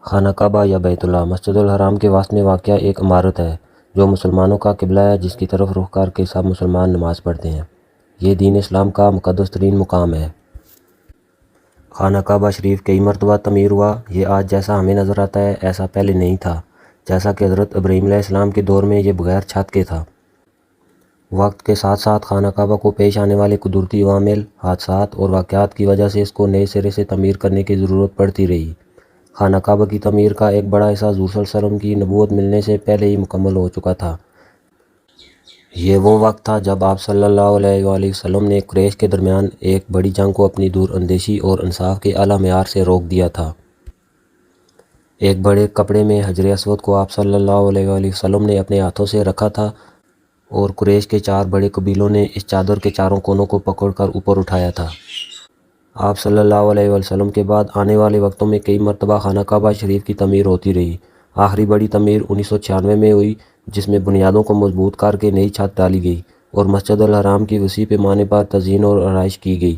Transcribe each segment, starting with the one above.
خانہ کعبہ یا بیت اللہ مسجد الحرام کے وسط میں واقع ایک عمارت ہے جو مسلمانوں کا قبلہ ہے، جس کی طرف رخ کر کے سب مسلمان نماز پڑھتے ہیں۔ یہ دین اسلام کا مقدس ترین مقام ہے۔ خانہ کعبہ شریف کئی مرتبہ تعمیر ہوا۔ یہ آج جیسا ہمیں نظر آتا ہے ایسا پہلے نہیں تھا، جیسا کہ حضرت ابراہیم علیہ السلام کے دور میں یہ بغیر چھت کے تھا۔ وقت کے ساتھ ساتھ خانہ کعبہ کو پیش آنے والے قدرتی عوامل، حادثات اور واقعات کی وجہ سے اس کو نئے سرے سے تعمیر کرنے کی ضرورت پڑتی رہی۔ خانہ کعبہ کی تعمیر کا ایک بڑا حصہ حضور صلی اللہ علیہ وسلم کی نبوت ملنے سے پہلے ہی مکمل ہو چکا تھا۔ یہ وہ وقت تھا جب آپ صلی اللہ علیہ وآلہ وسلم نے قریش کے درمیان ایک بڑی جنگ کو اپنی دور اندیشی اور انصاف کے اعلیٰ معیار سے روک دیا تھا۔ ایک بڑے کپڑے میں حجر اسود کو آپ صلی اللہ علیہ وآلہ وسلم نے اپنے ہاتھوں سے رکھا تھا اور قریش کے 4 بڑے قبیلوں نے اس چادر کے چاروں کونوں کو پکڑ کر اوپر اٹھایا تھا۔ آپ صلی اللہ علیہ وآلہ وسلم کے بعد آنے والے وقتوں میں کئی مرتبہ خانہ کعبہ شریف کی تعمیر ہوتی رہی۔ آخری بڑی تعمیر 1996 میں ہوئی، جس میں بنیادوں کو مضبوط کر کے نئی چھت ڈالی گئی اور مسجد الحرام کی وسیع پیمانے پر تزئین اور آرائش کی گئی۔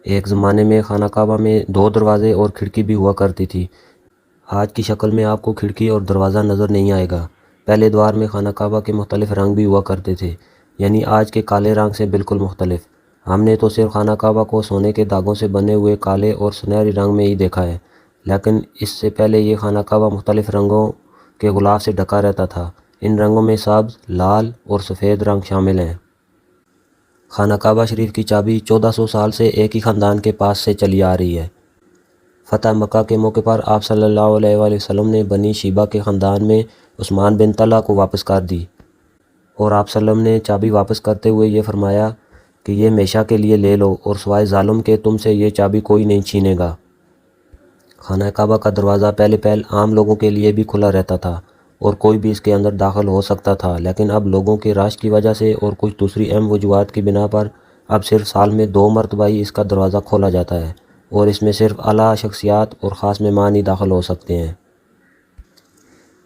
ایک زمانے میں خانہ کعبہ میں 2 دروازے اور کھڑکی بھی ہوا کرتی تھی۔ آج کی شکل میں آپ کو کھڑکی اور دروازہ نظر نہیں آئے گا۔ پہلے دور میں خانہ کعبہ کے مختلف رنگ بھی ہوا کرتے تھے، یعنی آج کے کالے رنگ سے بالکل مختلف۔ ہم نے تو صرف خانہ کعبہ کو سونے کے دھاگوں سے بنے ہوئے کالے اور سنہری رنگ میں ہی دیکھا ہے، لیکن اس سے پہلے یہ خانہ کعبہ مختلف رنگوں کے غلاف سے ڈھکا رہتا تھا۔ ان رنگوں میں سبز، لال اور سفید رنگ شامل ہیں۔ خانہ کعبہ شریف کی چابی 1400 سال سے ایک ہی خاندان کے پاس سے چلی آ رہی ہے۔ فتح مکہ کے موقع پر آپ صلی اللہ علیہ وآلہ وسلم نے بنی شیبہ کے خاندان میں عثمان بن طلحہ کو واپس کر دی، اور آپ صلی اللہ علیہ وسلم نے چابی واپس کرتے ہوئے یہ فرمایا کہ یہ ہمیشہ کے لیے لے لو اور سوائے ظالم کے تم سے یہ چابی کوئی نہیں چھینے گا۔ خانہ کعبہ کا دروازہ پہلے عام لوگوں کے لیے بھی کھلا رہتا تھا اور کوئی بھی اس کے اندر داخل ہو سکتا تھا، لیکن اب لوگوں کے رش کی وجہ سے اور کچھ دوسری اہم وجوہات کی بنا پر اب صرف سال میں 2 مرتبہ ہی اس کا دروازہ کھولا جاتا ہے، اور اس میں صرف اعلیٰ شخصیات اور خاص مہمان ہی داخل ہو سکتے ہیں۔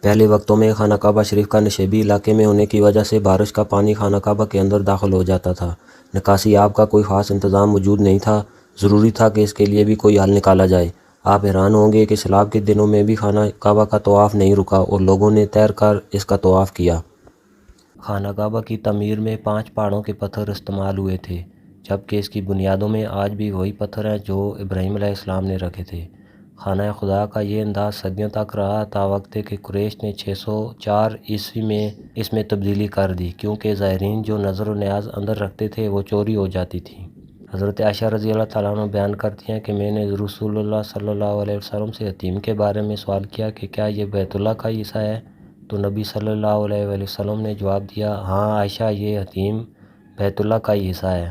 پہلے وقتوں میں خانہ کعبہ شریف کا نشیبی علاقے میں ہونے کی وجہ سے بارش کا پانی خانہ کعبہ کے اندر داخل ہو جاتا تھا۔ نکاسی آب کا کوئی خاص انتظام موجود نہیں تھا، ضروری تھا کہ اس کے لیے بھی کوئی حل نکالا جائے۔ آپ حیران ہوں گے کہ سیلاب کے دنوں میں بھی خانہ کعبہ کا طواف نہیں رکا اور لوگوں نے تیر کر اس کا طواف کیا۔ خانہ کعبہ کی تعمیر میں 5 پہاڑوں کے پتھر استعمال ہوئے تھے، جبکہ اس کی بنیادوں میں آج بھی وہی پتھر ہیں جو ابراہیم علیہ السلام نے رکھے تھے۔ خانہ خدا کا یہ انداز صدیوں تک رہا، تاوقت کہ قریش نے 604 عیسوی میں اس میں تبدیلی کر دی، کیونکہ زائرین جو نظر و نیاز اندر رکھتے تھے وہ چوری ہو جاتی تھی۔ حضرت عائشہ رضی اللہ تعالیٰ عنہ بیان کرتی ہیں کہ میں نے رسول اللہ صلی اللہ علیہ وسلم سے حتیم کے بارے میں سوال کیا کہ کیا یہ بیت اللہ کا حصہ ہے؟ تو نبی صلی اللہ علیہ وآلہ وسلم نے جواب دیا، ہاں عائشہ، یہ حتیم بیت اللہ کا ہی حصہ ہے۔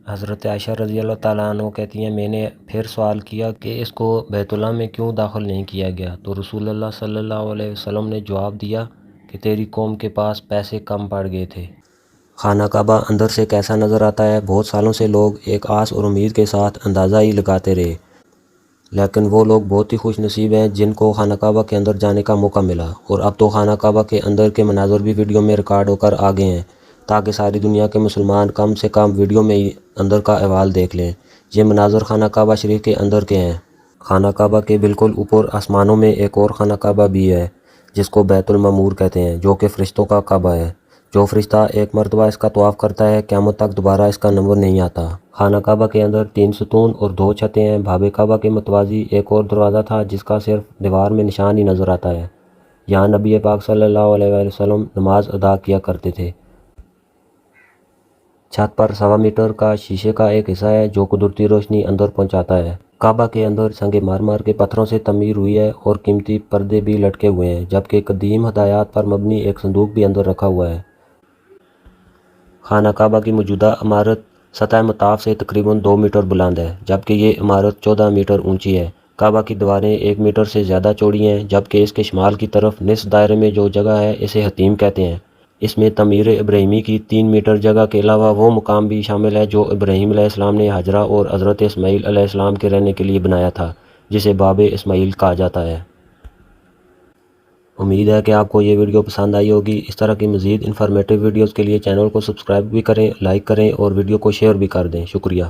حضرت عائشہ رضی اللہ تعالیٰ عنہ کہتی ہیں، میں نے پھر سوال کیا کہ اس کو بیت اللہ میں کیوں داخل نہیں کیا گیا؟ تو رسول اللہ صلی اللہ علیہ وسلم نے جواب دیا کہ تیری قوم کے پاس پیسے کم پڑ گئے تھے۔ خانہ کعبہ اندر سے کیسا نظر آتا ہے؟ بہت سالوں سے لوگ ایک آس اور امید کے ساتھ اندازہ ہی لگاتے رہے، لیکن وہ لوگ بہت ہی خوش نصیب ہیں جن کو خانہ کعبہ کے اندر جانے کا موقع ملا، اور اب تو خانہ کعبہ کے اندر کے مناظر بھی ویڈیو میں ریکارڈ ہو کر آ گئے ہیں تاکہ ساری دنیا کے مسلمان کم سے کم ویڈیو میں ہی اندر کا احوال دیکھ لیں۔ یہ مناظر خانہ کعبہ شریف کے اندر کے ہیں۔ خانہ کعبہ کے بالکل اوپر آسمانوں میں ایک اور خانہ کعبہ بھی ہے جس کو بیت المعمور کہتے ہیں، جو کہ فرشتوں کا کعبہ ہے۔ جو فرشتہ ایک مرتبہ اس کا طواف کرتا ہے، قیامت تک دوبارہ اس کا نمبر نہیں آتا۔ خانہ کعبہ کے اندر 3 ستون اور 2 چھتیں ہیں۔ باب کعبہ کے متوازی ایک اور دروازہ تھا جس کا صرف دیوار میں نشان ہی نظر آتا ہے۔ یہاں نبی پاک صلی اللہ علیہ وآلہ وسلم نماز ادا کیا کرتے تھے۔ چھت پر 1.25 میٹر کا شیشے کا ایک حصہ ہے جو قدرتی روشنی اندر پہنچاتا ہے۔ کعبہ کے اندر سنگ مرمر کے پتھروں سے تعمیر ہوئی ہے اور قیمتی پردے بھی لٹکے ہوئے ہیں، جبکہ قدیم ہدایات پر مبنی ایک صندوق بھی اندر رکھا ہوا ہے۔ خانہ کعبہ کی موجودہ عمارت سطح مطاف سے تقریباً 2 میٹر بلند ہے، جبکہ یہ عمارت 14 میٹر اونچی ہے۔ کعبہ کی دیواریں 1 میٹر سے زیادہ چوڑی ہیں، جبکہ اس کے شمال کی طرف نصف دائرے میں جو جگہ ہے اسے حتیم کہتے ہیں۔ اس میں تعمیر ابراہیمی کی 3 میٹر جگہ کے علاوہ وہ مقام بھی شامل ہے جو ابراہیم علیہ السلام نے ہاجرہ اور حضرت اسماعیل علیہ السلام کے رہنے کے لیے بنایا تھا، جسے باب اسماعیل کہا جاتا ہے۔ امید ہے کہ آپ کو یہ ویڈیو پسند آئی ہوگی۔ اس طرح کی مزید انفارمیٹیو ویڈیوز کے لیے چینل کو سبسکرائب بھی کریں، لائک کریں اور ویڈیو کو شیئر بھی کر دیں۔ شکریہ۔